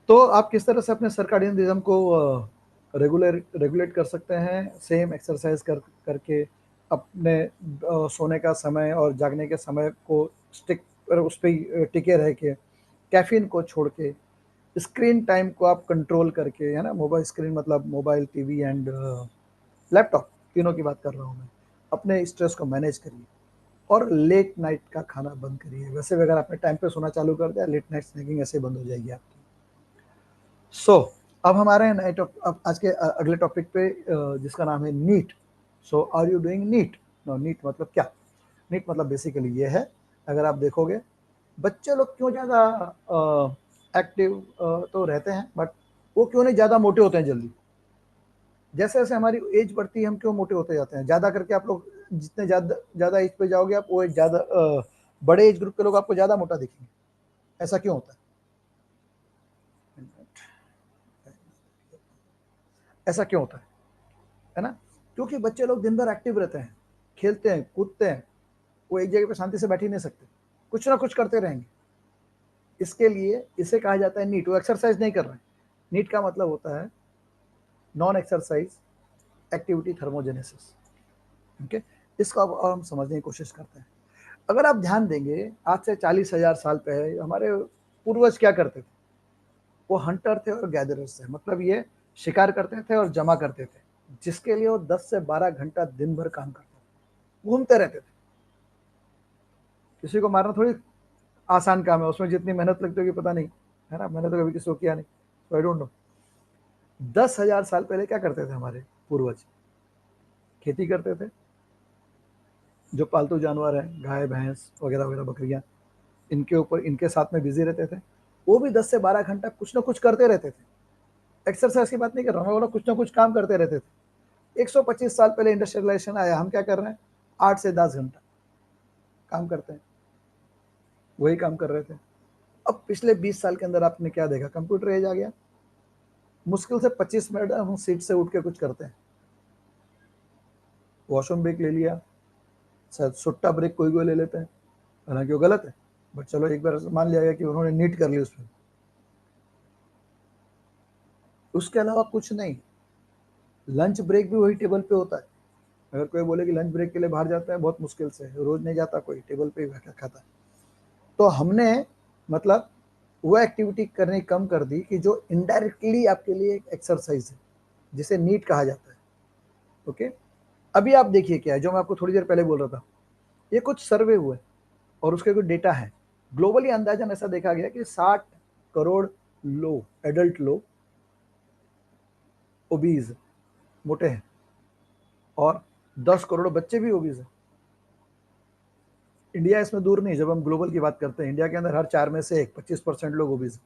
तो आप किस तरह से अपने सर्काडियन रिदम को रेगुलेट कर सकते हैं? सेम एक्सरसाइज करके अपने सोने का समय और जागने के समय को स्टिक उस पर टिके रह के, कैफीन को छोड़ के, स्क्रीन टाइम को आप कंट्रोल करके, है ना, मोबाइल स्क्रीन मतलब मोबाइल, टीवी एंड लैपटॉप, तीनों की बात कर रहा हूँ मैं। अपने स्ट्रेस को मैनेज करिए, और लेट नाइट का खाना बंद करिए। वैसे भी अगर आपने टाइम पे सोना चालू कर दिया, लेट नाइट स्नैकिंग ऐसे बंद हो जाएगी आपकी। सो अब हमारे अब आज के अगले टॉपिक पे, जिसका नाम है NEET. So are you doing NEET? No, NEET मतलब क्या? नीट मतलब बेसिकली ये है, अगर आप देखोगे बच्चे लोग क्यों ज़्यादा एक्टिव तो रहते हैं, बट वो क्यों नहीं ज़्यादा मोटे होते हैं जल्दी? जैसे जैसे हमारी एज बढ़ती है, हम क्यों मोटे होते जाते हैं? ज़्यादा करके आप लोग जितने ज़्यादा एज पे जाओगे, आप वो ज़्यादा बड़े एज ग्रुप के लोग आपको ज़्यादा मोटा दिखेंगे। ऐसा क्यों होता है? ऐसा क्यों होता है ना? क्योंकि बच्चे लोग दिन भर एक्टिव रहते हैं, खेलते हैं, कूदते हैं, वो एक जगह पे शांति से बैठ ही नहीं सकते, कुछ ना कुछ करते रहेंगे। इसके लिए इसे कहा जाता है नीट। वो एक्सरसाइज नहीं कर रहे हैं। नीट का मतलब होता है non exercise activity thermogenesis. Okay, इसको अब और हम समझने की कोशिश करते हैं। अगर आप ध्यान देंगे, आज से 40,000 साल पहले हमारे पूर्वज क्या करते थे? वो हंटर थे और गैदरर्स थे, मतलब ये शिकार करते थे और जमा करते थे, जिसके लिए वो 10 से 12 घंटा दिन भर काम करते थे, घूमते रहते थे। किसी को मारना थोड़ी आसान काम है, उसमें जितनी मेहनत लगती होगी पता नहीं, है ना। मैंने तो कभी किसी को किया नहीं, तो आई डोंट नो। 10,000 साल पहले क्या करते थे हमारे पूर्वज? खेती करते थे। जो पालतू जानवर हैं, गाय भैंस वगैरह वगैरह, बकरियां, इनके ऊपर इनके साथ में बिजी रहते थे। वो भी 10 से 12 घंटा कुछ ना कुछ करते रहते थे। एक्सरसाइज की बात नहीं कर रहा हूँ, वो लोग कुछ ना कुछ काम करते रहते थे। 125 साल पहले इंडस्ट्रियलाइजेशन आया, हम क्या कर रहे हैं? 8 से 10 घंटा काम करते हैं, वही काम कर रहे थे। अब पिछले 20 साल के अंदर आपने क्या देखा? कंप्यूटर एज आ गया। मुश्किल से 25 मिनट हम सीट से उठ के कुछ करते हैं। वॉशरूम ब्रेक ले लिया, शायद सुट्टा ब्रेक कोई कोई ले लेते हैं, हालांकि वो गलत है, बट चलो एक बार मान लिया गया कि उन्होंने नीट कर ली उसमें। उसके अलावा कुछ नहीं। लंच ब्रेक भी वही टेबल पे होता है। अगर कोई बोले कि लंच ब्रेक के लिए बाहर जाता है, बहुत मुश्किल से, रोज नहीं जाता कोई, टेबल पे ही बैठा खाता है। तो हमने मतलब वो एक्टिविटी करनी कम कर दी कि जो इनडायरेक्टली आपके लिए एक एक्सरसाइज है, जिसे नीट कहा जाता है। ओके, अभी आप देखिए क्या है, जो मैं आपको थोड़ी देर पहले बोल रहा था, ये कुछ सर्वे हुए और उसके कुछ डेटा है। ग्लोबली अंदाजन ऐसा देखा गया कि 60 करोड़ लोग, एडल्ट लोग ओबीज, मोटे हैं, और 10 करोड़ बच्चे भी ओबीज हैं। इंडिया इसमें दूर नहीं। जब हम ग्लोबल की बात करते हैं, इंडिया के अंदर हर 4 में से एक 25% लोग ओबीज हैं।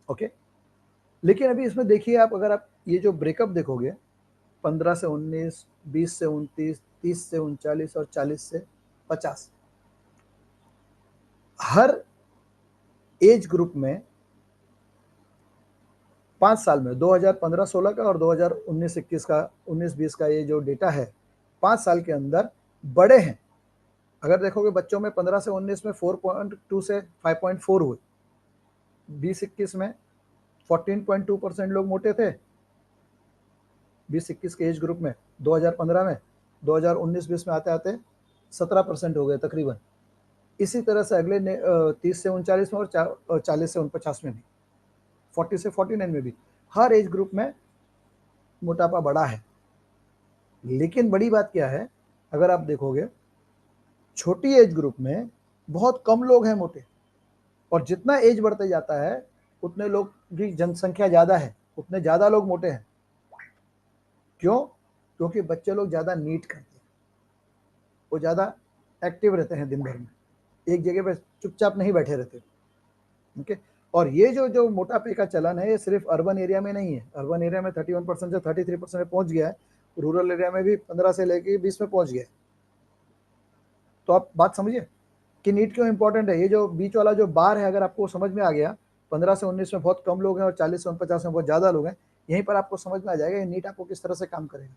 ओके, लेकिन अभी इसमें देखिए आप, अगर आप ये जो ब्रेकअप देखोगे, 15 से 19, 20 से 29, 30 से 39 और 40 से 50, हर एज ग्रुप में 5 साल में 2015-16 का और 2019-21 का, 19-20 का ये जो डेटा है, 5 साल के अंदर बड़े हैं। अगर देखोगे बच्चों में 15 से 19 में 4.2 से 5.4 हुए, 20-21 में 14.2% लोग मोटे थे 20-21 के एज ग्रुप में, 2015 में, 2019-20 में आते आते 17% हो गए तकरीबन। इसी तरह से अगले 30 से 39 में और 40 से 49 में भी, 40 से 49 में भी, हर एज ग्रुप में मोटापा बढ़ा है। लेकिन बड़ी बात क्या है, अगर आप देखोगे छोटी एज ग्रुप में बहुत कम लोग हैं मोटे, और जितना एज बढ़ते जाता है उतने लोग की जनसंख्या ज़्यादा है, उतने ज़्यादा लोग मोटे हैं। क्यों? क्योंकि बच्चे लोग ज़्यादा नीट करते हैं, वो ज़्यादा एक्टिव रहते हैं, दिन भर में एक जगह पे चुपचाप नहीं बैठे रहते। ओके, और ये जो मोटापे का चलन है, ये सिर्फ अर्बन एरिया में नहीं है। अर्बन एरिया में 31% से 33% में पहुंच गया है, रूरल एरिया में भी 15 से लेके 20 में पहुंच गया है। तो आप बात समझिए कि नीट क्यों इंपॉर्टेंट है। ये जो बीच वाला जो बार है, अगर आपको समझ में आ गया, 15 से 19 में बहुत कम लोग हैं और 40 से 49 में बहुत ज़्यादा लोग हैं, यहीं पर आपको समझ में आ जाएगा नीट आपको किस तरह से काम करेगा।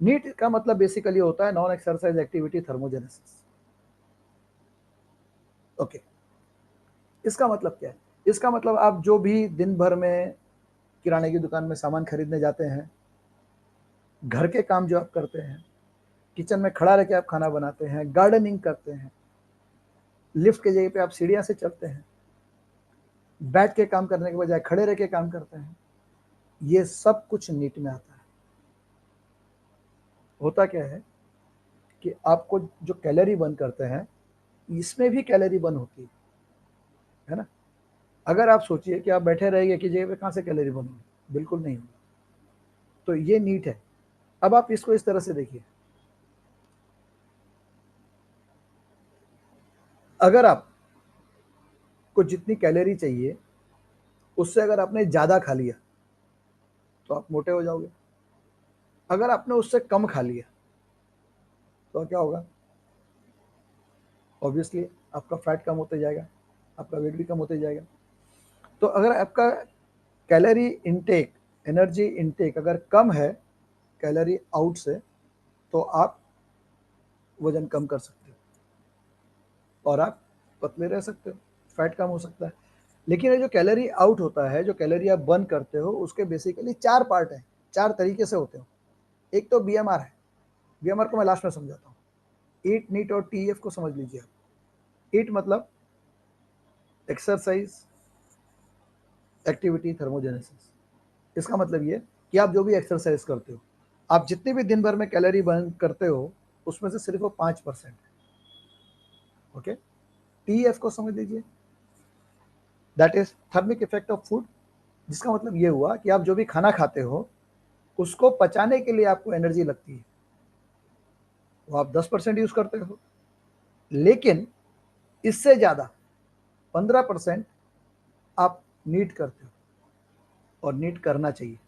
नीट का मतलब बेसिकली होता है non exercise activity thermogenesis. Okay, इसका मतलब क्या है? इसका मतलब आप जो भी दिन भर में किराने की दुकान में सामान खरीदने जाते हैं, घर के काम जो आप करते हैं, किचन में खड़ा रह के आप खाना बनाते हैं, गार्डनिंग करते हैं, लिफ्ट के जगह पे आप सीढ़ियां से चलते हैं, बैठ के काम करने के बजाय खड़े रह के काम करते हैं, ये सब कुछ नीट में आता है। होता क्या है कि आपको जो कैलोरी बर्न करते हैं, इसमें भी कैलोरी बर्न होती है ना। अगर आप सोचिए कि आप बैठे रहेंगे कि जगह पे, कहाँ से कैलोरी बर्न होगी? बिल्कुल नहीं होगी। तो ये नीट है। अब आप इसको इस तरह से देखिए, अगर आपको जितनी कैलोरी चाहिए उससे अगर आपने ज़्यादा खा लिया तो आप मोटे हो जाओगे। अगर आपने उससे कम खा लिया तो क्या होगा? ऑब्वियसली आपका फैट कम होते जाएगा, आपका वेट भी कम होते जाएगा। तो अगर आपका कैलोरी इनटेक, एनर्जी इनटेक अगर कम है कैलोरी आउट से, तो आप वजन कम कर सकते हो। और आप पतले रह सकते हो, फैट कम हो सकता है। लेकिन ये जो कैलोरी आउट होता है, जो कैलोरी आप बर्न करते हो, उसके बेसिकली 4 पार्ट हैं, 4 तरीके से होते हो। एक तो बीएमआर है, बीएमआर को मैं लास्ट में समझाता हूँ। ईट, नीट और टीएफ को समझ लीजिए आप। ईट मतलब एक्सरसाइज, एक्टिविटी, थर्मोजेनेसिस। इसका मतलब ये कि आप जो भी एक्सरसाइज करते हो, आप जितने भी दिन भर में कैलोरी बर्न करते हो, उसमें से सिर्फ वो 5% है। ओके, टीएफ को समझ लीजिए, that is thermic effect of food, जिसका मतलब ये हुआ कि आप जो भी खाना खाते हो उसको पचाने के लिए आपको एनर्जी लगती है, वो आप 10% यूज करते हो। लेकिन इससे ज्यादा 15% आप नीड करते हो, और नीड करना चाहिए।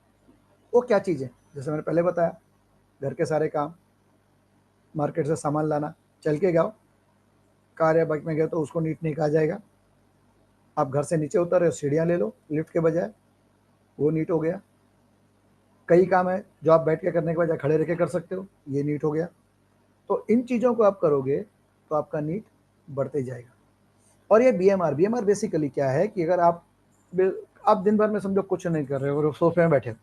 वो क्या चीज़ है? जैसे मैंने पहले बताया, घर के सारे काम, मार्केट से सामान लाना, चल के जाओ, कार या बाइक में गए तो उसको नीट नहीं कहा जाएगा। आप घर से नीचे उतर रहे हो, सीढ़ियाँ ले लो लिफ्ट के बजाय, वो नीट हो गया। कई काम है जो आप बैठ के करने के बजाय खड़े रह के कर सकते हो, ये नीट हो गया। तो इन चीज़ों को आप करोगे तो आपका नीट बढ़ते जाएगा। और ये बीएमआर, बीएमआर बेसिकली क्या है कि अगर आप दिन भर में समझो कुछ नहीं कर रहे हो और सोफे में बैठे हो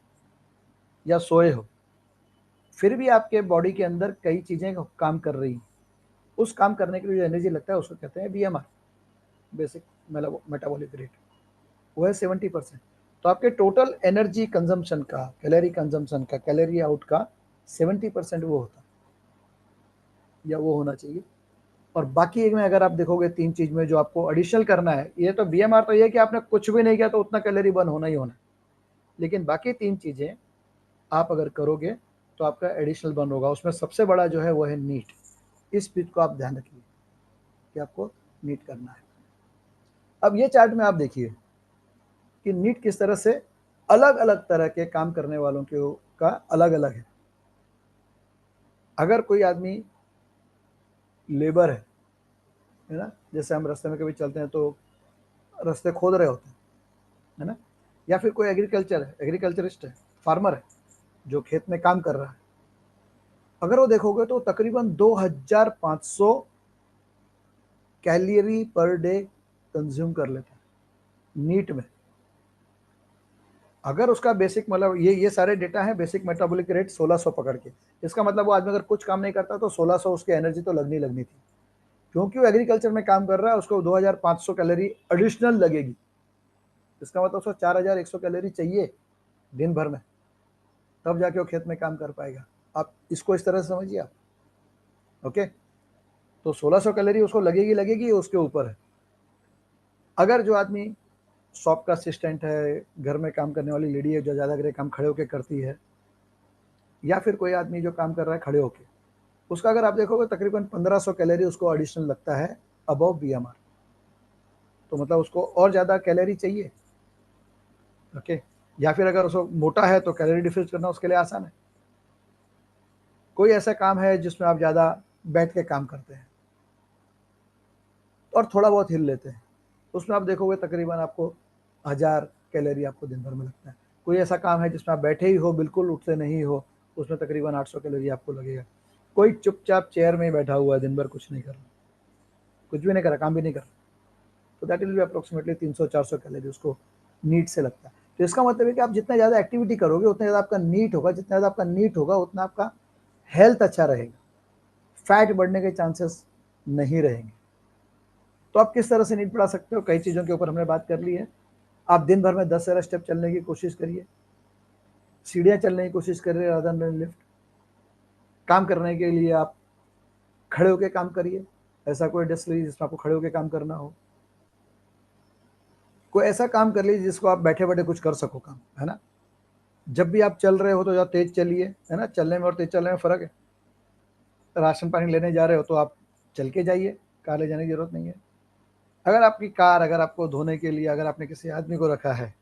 या सोए हो, फिर भी आपके बॉडी के अंदर कई चीज़ें काम कर रही हैं, उस काम करने के लिए जो एनर्जी लगता है उसको कहते हैं बीएमआर, बेसिक मेटाबॉलिक रेट। वो है 70%। तो आपके टोटल एनर्जी कंजम्पशन का, कैलोरी कंजम्पशन का, कैलोरी आउट का 70% वो होता है, या वो होना चाहिए। और बाकी एक में अगर आप देखोगे 3 चीज में जो आपको एडिशनल करना है, ये तो बीएमआर तो ये है कि आपने कुछ भी नहीं किया तो उतना कैलोरी बर्न होना ही होना है। लेकिन बाकी 3 चीजें आप अगर करोगे तो आपका एडिशनल बर्न होगा। उसमें सबसे बड़ा जो है वो है नीट। इस चीज को आप ध्यान रखिए कि आपको नीट करना है। अब ये चार्ट में आप देखिए कि नीट किस तरह से अलग अलग तरह के काम करने वालों के का अलग अलग है। अगर कोई आदमी लेबर है ना, जैसे हम रास्ते में कभी चलते हैं तो रास्ते खोद रहे होते हैं, है ना, या फिर कोई एग्रीकल्चर है, एग्रीकल्चरिस्ट है, फार्मर है जो खेत में काम कर रहा है, अगर वो देखोगे तो तकरीबन 2500 कैलोरी पर डे कंज्यूम कर लेता है नीट में। अगर उसका बेसिक मतलब ये सारे डेटा हैं, बेसिक मेटाबॉलिक रेट 1600 पकड़ के, इसका मतलब वो आदमी अगर कुछ काम नहीं करता तो 1600 उसकी एनर्जी तो लगनी थी। क्योंकि वो एग्रीकल्चर में काम कर रहा है, उसको 2500 कैलोरी एडिशनल लगेगी। इसका मतलब उसको 4100 कैलोरी चाहिए दिन भर में, तब जाके वो खेत में काम कर पाएगा। आप इसको इस तरह से समझिए आप। ओके, तो 1600 कैलोरी उसको लगेगी, उसके ऊपर है। अगर जो आदमी शॉप का असिस्टेंट है, घर में काम करने वाली लेडी है जो ज़्यादा काम खड़े होकर करती है, या फिर कोई आदमी जो काम कर रहा है खड़े होके, उसका अगर आप देखोगे तकरीबन 1500 कैलोरी उसको एडिशनल लगता है अबव बीएमआर। तो मतलब उसको और ज़्यादा कैलोरी चाहिए। ओके, या फिर अगर उसको मोटा है तो कैलोरी डिफ्यूज करना उसके लिए आसान है। कोई ऐसा काम है जिसमें आप ज़्यादा बैठ के काम करते हैं और थोड़ा बहुत हिल लेते हैं, उसमें आप देखोगे तकरीबन आपको 1000 कैलोरी आपको दिन भर में लगता है। कोई ऐसा काम है जिसमें आप बैठे ही हो, बिल्कुल उठते नहीं हो, उसमें तकरीबन 800 कैलोरी आपको लगेगा। कोई चुपचाप चेयर में बैठा हुआ है, दिन भर कुछ नहीं कर रहा, कुछ भी नहीं कर रहा, काम भी नहीं कर रहा, तो that will be approximately 300-400 calorie उसको नीट से लगता है। तो इसका मतलब है कि आप जितना ज़्यादा एक्टिविटी करोगे उतना ज़्यादा आपका नीट होगा, जितना ज़्यादा आपका नीट होगा उतना आपका हेल्थ अच्छा रहेगा, फैट बढ़ने के चांसेस नहीं रहेंगे। तो आप किस तरह से नीट बढ़ा सकते हो, कई चीज़ों के ऊपर हमने बात कर ली है। आप दिन भर में 10 स्टेप चलने की कोशिश करिए, सीढ़ियाँ चलने की कोशिश करिए रादर देन लिफ्ट। काम करने के लिए आप खड़े होकर काम करिए, ऐसा कोई डेस्क लीजिए जिसमें आपको खड़े होकर काम करना हो। कोई ऐसा काम कर लीजिए जिसको आप बैठे बैठे कुछ कर सको काम, है ना। जब भी आप चल रहे हो तो ज़्यादा तेज चलिए, है ना, चलने में और तेज चलने में फ़र्क है। राशन पानी लेने जा रहे हो तो आप चल के जाइए, कार ले जाने की ज़रूरत नहीं है। अगर आपकी कार, अगर आपको धोने के लिए अगर आपने किसी आदमी को रखा है,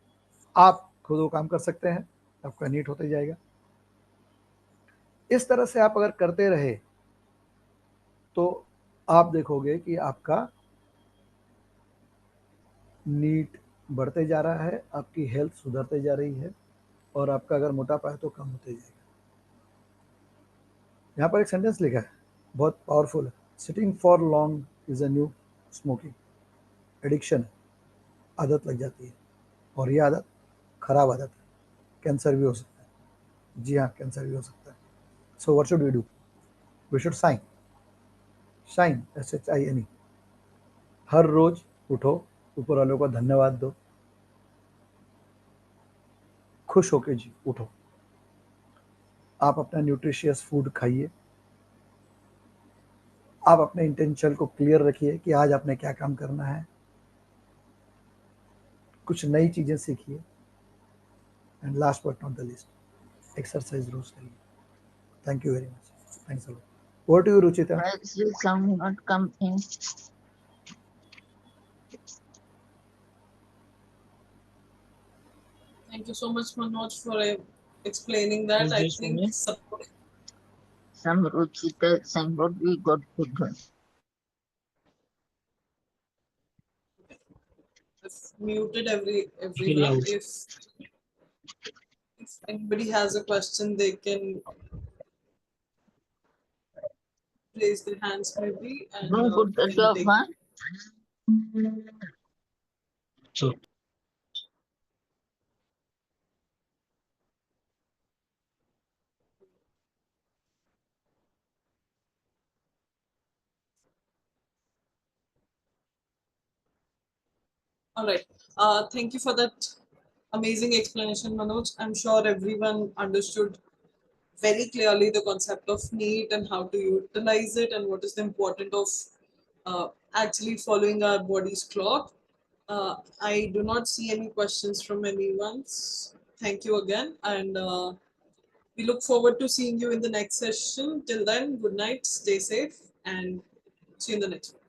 आप खुद वो काम कर सकते हैं, आपका नीट होते जाएगा। इस तरह से आप अगर करते रहे तो आप देखोगे कि आपका नीट बढ़ते जा रहा है, आपकी हेल्थ सुधरते जा रही है, और आपका अगर मोटापा है तो कम होते जाएगा। यहाँ पर एक सेंटेंस लिखा है, बहुत पावरफुल है, sitting for long is a new smoking addiction है, आदत लग जाती है, और ये आदत खराब आदत है, कैंसर भी हो सकता है। जी हाँ, कैंसर भी हो सकता है। So what should we do? We should sign, shine, SHINE। हर रोज उठो, ऊपर वालों को धन्यवाद दो, खुश होके जी उठो। आप अपना न्यूट्रिशियस फूड खाइए, आप अपने इंटेंशन को क्लियर रखिए कि आज आपने क्या काम करना है, कुछ नई चीजें सीखिए, and last but not the least, exercise रोज करिए। Thank you very much, thanks a lot. Over to you Ruchita. Why is the sound not coming? Thank you so much, Manoj, for explaining that. I Yes, think Amy. Some Ruchita signboard we got good one. I've muted everyone. If anybody has a question, they can raise their hands maybe, and Don't put the we can top take. one. So, All right. Thank you for that amazing explanation, Manoj. I'm sure everyone understood very clearly the concept of NEAT and how to utilize it and what is the importance of actually following our body's clock. I do not see any questions from anyone. Thank you again, and we look forward to seeing you in the next session. Till then, good night, stay safe, and see you in the next one.